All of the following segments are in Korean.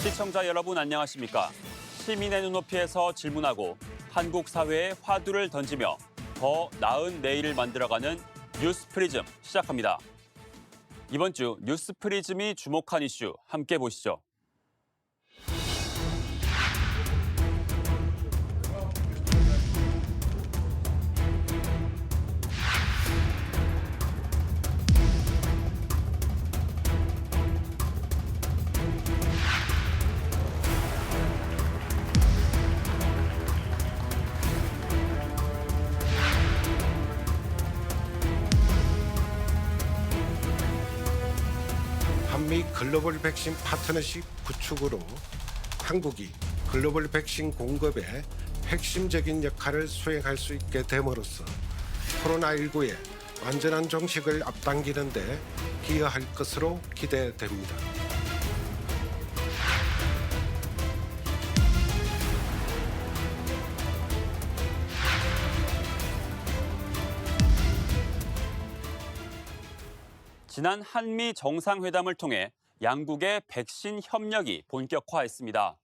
시청자 여러분 안녕하십니까? 시민의 눈높이에서 질문하고 한국 사회에 화두를 던지며 더 나은 내일을 만들어가는 뉴스 프리즘 시작합니다. 이번 주 뉴스 프리즘이 주목한 이슈 함께 보시죠. 한미 글로벌 백신 파트너십 구축으로 한국이 글로벌 백신 공급에 핵심적인 역할을 수행할 수 있게 됨으로써 코로나19의 완전한 종식을 앞당기는 데 기여할 것으로 기대됩니다. 지난 한미 정상회담을 통해 양국의 백신 협력이 본격화했습니다.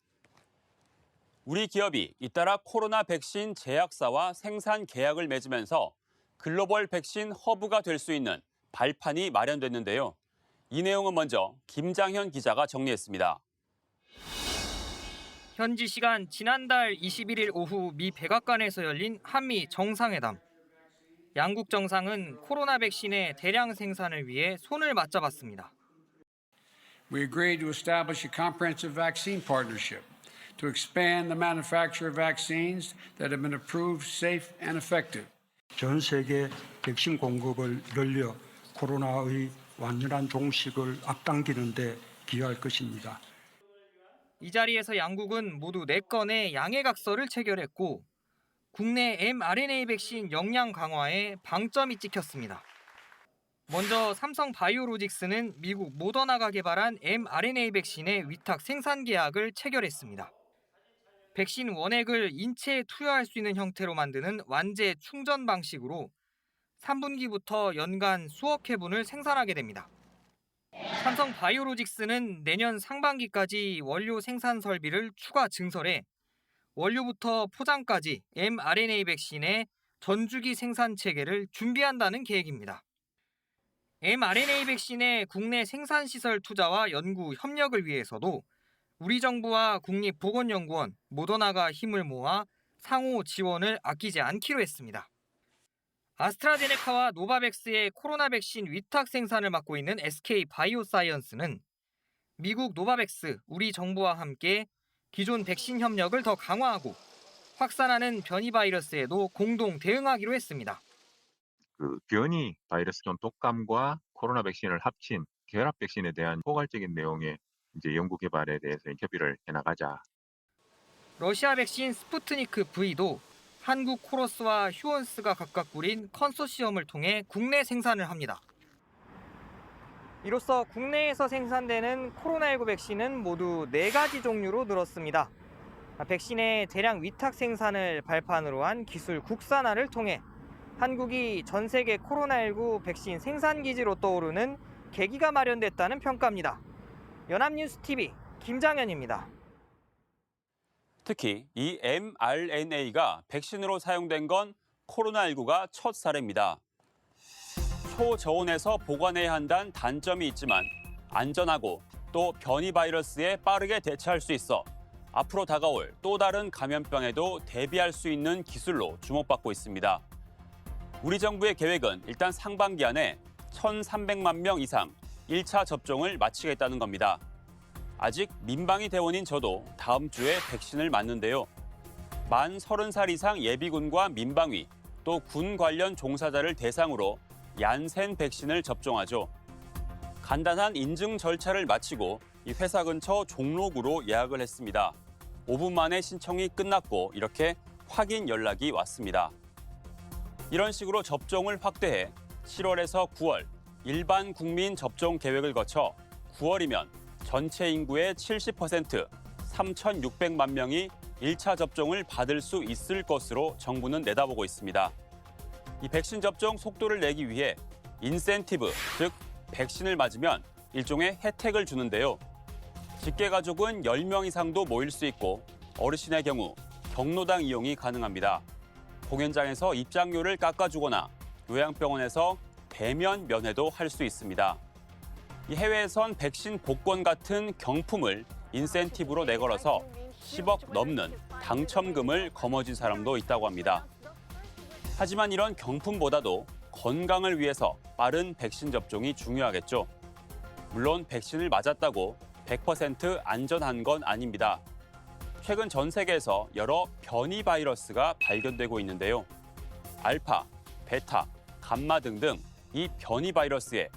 우리 기업이 잇따라 코로나 백신 제약사와 생산 계약을 맺으면서 글로벌 백신 허브가 될 수 있는 발판이 마련됐는데요. 이 내용은 먼저 김장현 기자가 정리했습니다. 현지 시간 지난달 21일 오후 미 백악관에서 열린 한미 정상회담. 양국 정상은 코로나 백신의 대량 생산을 위해 손을 맞잡았습니다. We agreed to establish a comprehensive vaccine partnership to expand the manufacture of vaccines that have been approved safe and effective. 전 세계 백신 공급을 늘려 코로나의 완전한 종식을 앞당기는 데 기여할 것입니다. 이 자리에서 양국은 모두 4건의 양해각서를 체결했고 국내 mRNA 백신 역량 강화에 방점이 찍혔습니다. 먼저 삼성 바이오로직스는 미국 모더나가 개발한 mRNA 백신의 위탁 생산 계약을 체결했습니다. 백신 원액을 인체에 투여할 수 있는 형태로 만드는 완제 충전 방식으로 3분기부터 연간 수억 회분을 생산하게 됩니다. 삼성 바이오로직스는 내년 상반기까지 원료 생산 설비를 추가 증설해 원료부터 포장까지 mRNA 백신의 전주기 생산 체계를 준비한다는 계획입니다. mRNA 백신의 국내 생산 시설 투자와 연구 협력을 위해서도 우리 정부와 국립보건연구원, 모더나가 힘을 모아 상호 지원을 아끼지 않기로 했습니다. 아스트라제네카와 노바백스의 코로나 백신 위탁 생산을 맡고 있는 SK 바이오사이언스는 미국 노바백스, 우리 정부와 함께 기존 백신 협력을 더 강화하고 확산하는 변이 바이러스에도 공동 대응하기로 했습니다. 변이 바이러스존 독감과 코로나 백신을 합친 결합 백신에 대한 포괄적인 내용의 연구 개발에 대해서 협의를 해나가자. 러시아 백신 스푸트니크 V도 한국 코러스와 휴원스가 각각 꾸린 컨소시엄을 통해 국내 생산을 합니다. 이로써 국내에서 생산되는 코로나19 백신은 모두 4가지 종류로 늘었습니다. 백신의 대량 위탁 생산을 발판으로 한 기술 국산화를 통해 한국이 전 세계 코로나19 백신 생산 기지로 떠오르는 계기가 마련됐다는 평가입니다. 연합뉴스TV 김장현입니다. 특히 이 mRNA가 백신으로 사용된 건 코로나19가 첫 사례입니다. 초저온에서 보관해야 한다는 단점이 있지만 안전하고 또 변이 바이러스에 빠르게 대처할 수 있어 앞으로 다가올 또 다른 감염병에도 대비할 수 있는 기술로 주목받고 있습니다. 우리 정부의 계획은 일단 상반기 안에 1,300만 명 이상 1차 접종을 마치겠다는 겁니다. 아직 민방위 대원인 저도 다음 주에 백신을 맞는데요. 만 30살 이상 예비군과 민방위, 또 군 관련 종사자를 대상으로 얀센 백신을 접종하죠. 간단한 인증 절차를 마치고 이 회사 근처 종로구로 예약을 했습니다. 5분 만에 신청이 끝났고 이렇게 확인 연락이 왔습니다. 이런 식으로 접종을 확대해 7월에서 9월 일반 국민 접종 계획을 거쳐 9월이면 전체 인구의 70%, 3,600만 명이 1차 접종을 받을 수 있을 것으로 정부는 내다보고 있습니다. 이 백신 접종 속도를 내기 위해 인센티브, 즉 백신을 맞으면 일종의 혜택을 주는데요. 직계 가족은 10명 이상도 모일 수 있고 어르신의 경우 경로당 이용이 가능합니다. 공연장에서 입장료를 깎아주거나 요양병원에서 대면 면회도 할 수 있습니다. 이 해외에선 백신 복권 같은 경품을 인센티브로 내걸어서 10억 넘는 당첨금을 거머쥔 사람도 있다고 합니다. 하지만 이런 경품보다도 건강을 위해서 빠른 백신 접종이 중요하겠죠. 물론 백신을 맞았다고 100% 안전한 건 아닙니다. 최근 전 세계에서 여러 변이 바이러스가 발견되고 있는데요. 알파, 베타, 감마 등등 이 변이 바이러스에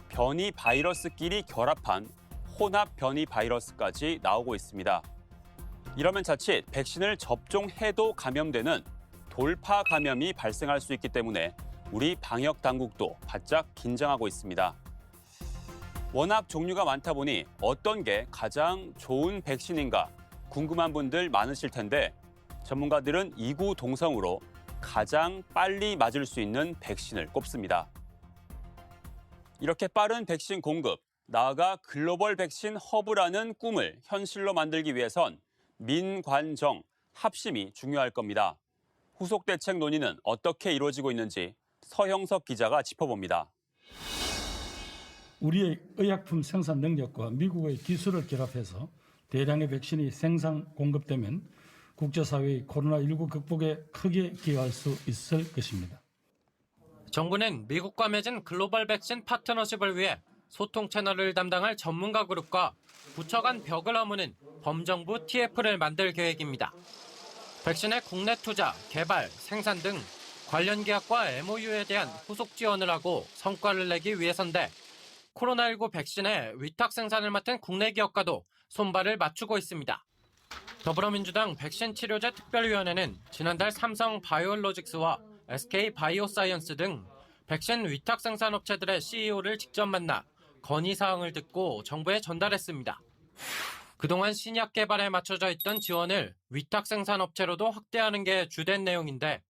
변이 바이러스끼리 결합한 혼합 변이 바이러스까지 나오고 있습니다. 이러면 자칫 백신을 접종해도 감염되는 돌파 감염이 발생할 수 있기 때문에 우리 방역 당국도 바짝 긴장하고 있습니다. 워낙 종류가 많다 보니 어떤 게 가장 좋은 백신인가 궁금한 분들 많으실 텐데 전문가들은 이구동성으로 가장 빨리 맞을 수 있는 백신을 꼽습니다. 이렇게 빠른 백신 공급, 나아가 글로벌 백신 허브라는 꿈을 현실로 만들기 위해선 민관정, 합심이 중요할 겁니다. 후속 대책 논의는 어떻게 이루어지고 있는지 서형석 기자가 짚어봅니다. 우리의 의약품 생산 능력과 미국의 기술을 결합해서 대량의 백신이 생산 공급되면 국제사회의 코로나19 극복에 크게 기여할 수 있을 것입니다. 정부는 미국과 맺은 글로벌 백신 파트너십을 위해 소통 채널을 담당할 전문가 그룹과 부처 간 벽을 허무는 범정부 TF를 만들 계획입니다. 백신의 국내 투자, 개발, 생산 등 관련 계약과 MOU에 대한 후속 지원을 하고 성과를 내기 위해서인데 코로나19 백신의 위탁 생산을 맡은 국내 기업과도 손발을 맞추고 있습니다. 더불어민주당 백신치료제 특별위원회는 지난달 삼성 바이오로직스와 SK 바이오사이언스 등 백신 위탁 생산 업체들의 CEO를 직접 만나 건의사항을 듣고 정부에 전달했습니다. 그동안 신약 개발에 맞춰져 있던 지원을 위탁 생산 업체로도 확대하는 게 주된 내용인데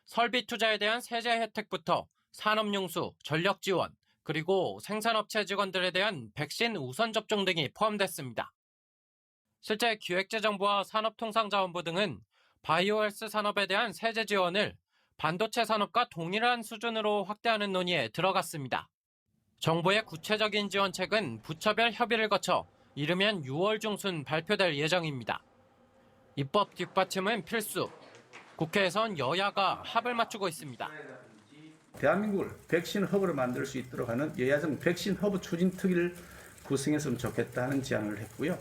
설비 투자에 대한 세제 혜택부터 산업용수, 전력 지원, 그리고 생산업체 직원들에 대한 백신 우선 접종 등이 포함됐습니다. 실제 기획재정부와 산업통상자원부 등은 바이오헬스 산업에 대한 세제 지원을 반도체 산업과 동일한 수준으로 확대하는 논의에 들어갔습니다. 정부의 구체적인 지원책은 부처별 협의를 거쳐 이르면 6월 중순 발표될 예정입니다. 입법 뒷받침은 필수. 국회에선 여야가 합을 맞추고 있습니다. 대한민국을 백신 허브로 만들 수 있도록 하는 여야정 백신 허브 추진 특위를 구성했으면 좋겠다는 제안을 했고요.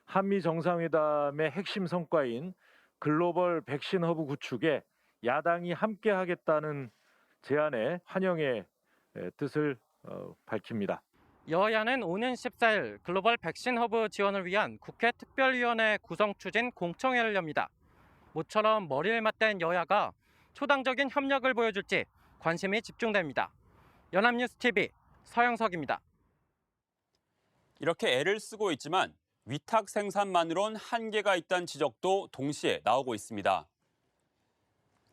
한미 정상회담의 핵심 성과인 글로벌 백신 허브 구축에 야당이 함께하겠다는 제안에 환영의 뜻을 밝힙니다. 여야는 오는 14일 글로벌 백신 허브 지원을 위한 국회 특별위원회 구성 추진 공청회를 엽니다. 모처럼 머리를 맞댄 여야가 초당적인 협력을 보여줄지 관심이 집중됩니다. 연합뉴스TV 서영석입니다. 이렇게 애를 쓰고 있지만 위탁 생산만으론 한계가 있다는 지적도 동시에 나오고 있습니다.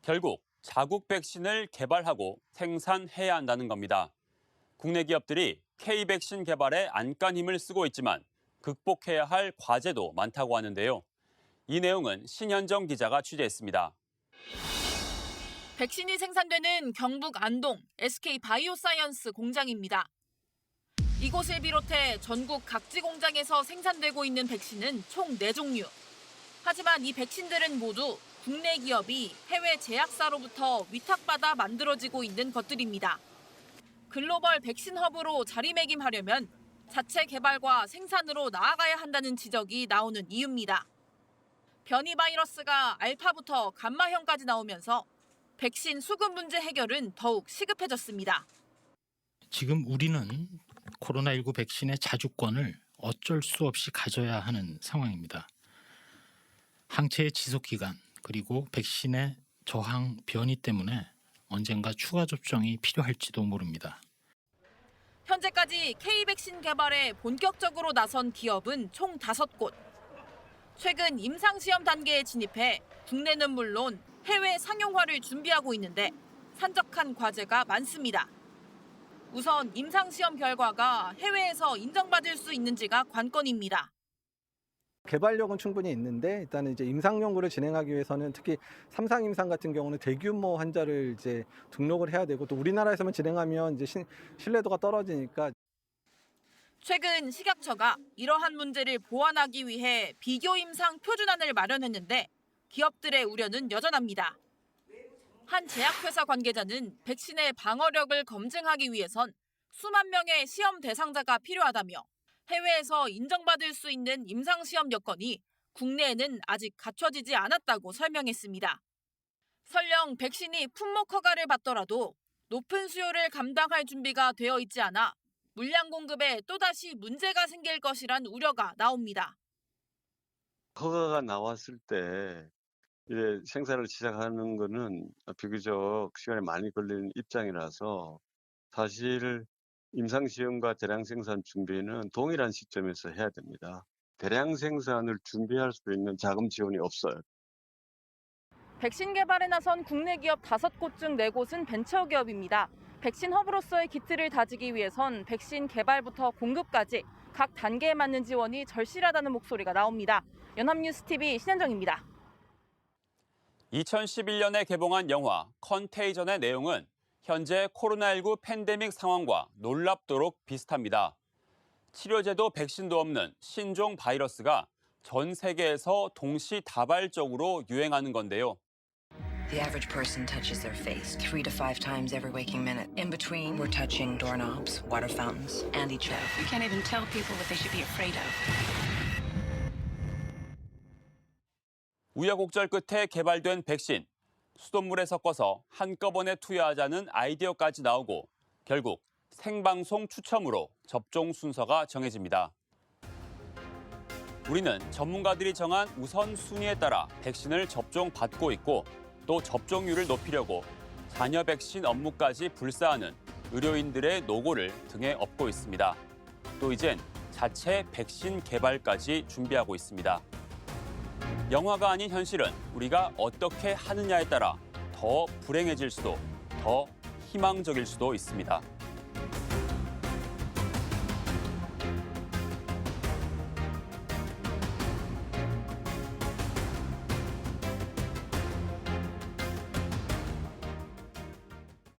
결국 자국 백신을 개발하고 생산해야 한다는 겁니다. 국내 기업들이 K-백신 개발에 안간 힘을 쓰고 있지만 극복해야 할 과제도 많다고 하는데요. 이 내용은 신현정 기자가 취재했습니다. 백신이 생산되는 경북 안동 SK 바이오사이언스 공장입니다. 이곳을 비롯해 전국 각지 공장에서 생산되고 있는 백신은 총 4종류. 하지만 이 백신들은 모두 국내 기업이 해외 제약사로부터 위탁받아 만들어지고 있는 것들입니다. 글로벌 백신 허브로 자리매김하려면 자체 개발과 생산으로 나아가야 한다는 지적이 나오는 이유입니다. 변이 바이러스가 알파부터 감마형까지 나오면서 백신 수급 문제 해결은 더욱 시급해졌습니다. 지금 우리는 코로나19 백신의 자주권을 어쩔 수 없이 가져야 하는 상황입니다. 항체의 지속기간 그리고 백신의 저항 변이 때문에 언젠가 추가 접종이 필요할지도 모릅니다. 현재까지 K-백신 개발에 본격적으로 나선 기업은 총 5곳. 최근 임상시험 단계에 진입해 국내는 물론 해외 상용화를 준비하고 있는데 산적한 과제가 많습니다. 우선 임상시험 결과가 해외에서 인정받을 수 있는지가 관건입니다. 개발력은 충분히 있는데 일단은 이제 임상 연구를 진행하기 위해서는 특히 3상 임상 같은 경우는 대규모 환자를 이제 등록을 해야 되고 또 우리나라에서만 진행하면 이제 신뢰도가 떨어지니까. 최근 식약처가 이러한 문제를 보완하기 위해 비교 임상 표준안을 마련했는데 기업들의 우려는 여전합니다. 한 제약회사 관계자는 백신의 방어력을 검증하기 위해선 수만 명의 시험 대상자가 필요하다며 해외에서 인정받을 수 있는 임상시험 여건이 국내에는 아직 갖춰지지 않았다고 설명했습니다. 설령 백신이 품목 허가를 받더라도 높은 수요를 감당할 준비가 되어 있지 않아 물량 공급에 또다시 문제가 생길 것이란 우려가 나옵니다. 허가가 나왔을 때 이제 생산을 시작하는 거는 비교적 시간이 많이 걸리는 입장이라서 사실 임상시험과 대량 생산 준비는 동일한 시점에서 해야 됩니다. 대량 생산을 준비할 수 있는 자금 지원이 없어요. 백신 개발에 나선 국내 기업 5곳 중 4곳은 벤처기업입니다. 백신 허브로서의 기틀을 다지기 위해선 백신 개발부터 공급까지 각 단계에 맞는 지원이 절실하다는 목소리가 나옵니다. 연합뉴스TV 신현정입니다. 2011년에 개봉한 영화 컨테이전의 내용은 현재 코로나19 팬데믹 상황과 놀랍도록 비슷합니다. 치료제도 백신도 없는 신종 바이러스가 전 세계에서 동시다발적으로 유행하는 건데요. The average person touches their face 3 to 5 times every waking minute. In between, we're touching doorknobs, water fountains, and each other. You can't even tell people what they should be afraid of. 우여곡절 끝에 개발된 백신. 수돗물에 섞어서 한꺼번에 투여하자는 아이디어까지 나오고 결국 생방송 추첨으로 접종 순서가 정해집니다. 우리는 전문가들이 정한 우선순위에 따라 백신을 접종받고 있고 또 접종률을 높이려고 잔여 백신 업무까지 불사하는 의료인들의 노고를 등에 업고 있습니다. 또 이젠 자체 백신 개발까지 준비하고 있습니다. 영화가 아닌 현실은 우리가 어떻게 하느냐에 따라 더 불행해질 수도, 더 희망적일 수도 있습니다.